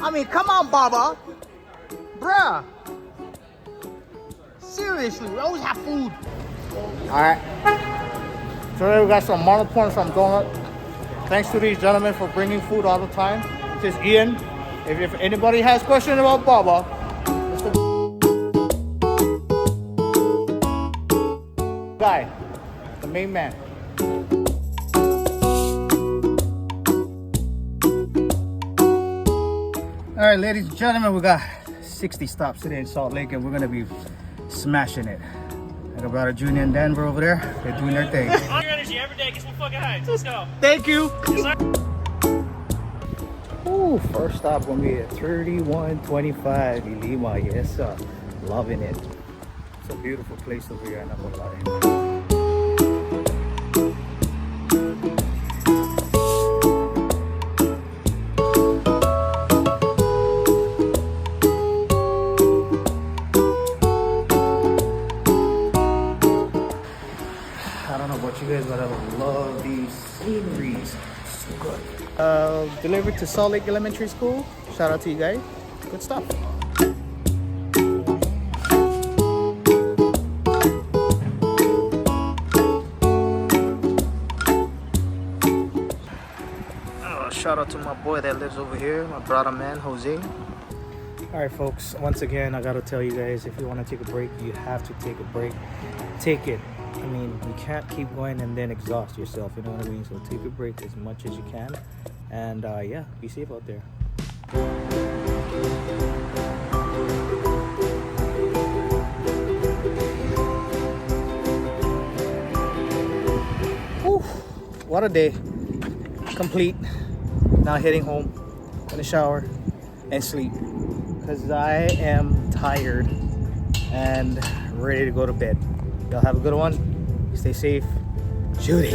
I mean, come on, Baba. Bruh. Seriously, we always have food. Alright. Today we got some marmalade and some donut. Thanks to these gentlemen for bringing food all the time. This is Ian. If anybody has questions about Baba, guy, the main man. All right, ladies and gentlemen, we got 60 stops today in Salt Lake, and we're gonna be smashing it. I got brother Junior and Denver over there. They're doing their thing. On your energy every day, get some fucking hype. Let's go. Thank you. Yes, sir. Ooh, first stop gonna be at 3125 Lima. Yes, sir. Loving it. It's a beautiful place over here, I'm not gonna lie. I don't know about you guys, but I love these sceneries. So good. Delivered to Salt Lake Elementary School. Shout out to you guys. Good stuff. Shout out to my boy that lives over here, my brother man, Jose. Alright folks, once again I gotta tell you guys, if you want to take a break, you have to take a break. Take it. I mean, you can't keep going and then exhaust yourself, you know what I mean? So take a break as much as you can. And yeah, be safe out there. Whew, what a day. Complete. Now heading home, gonna shower and sleep because I am tired and ready to go to bed. Y'all have a good one. Stay safe. Judy.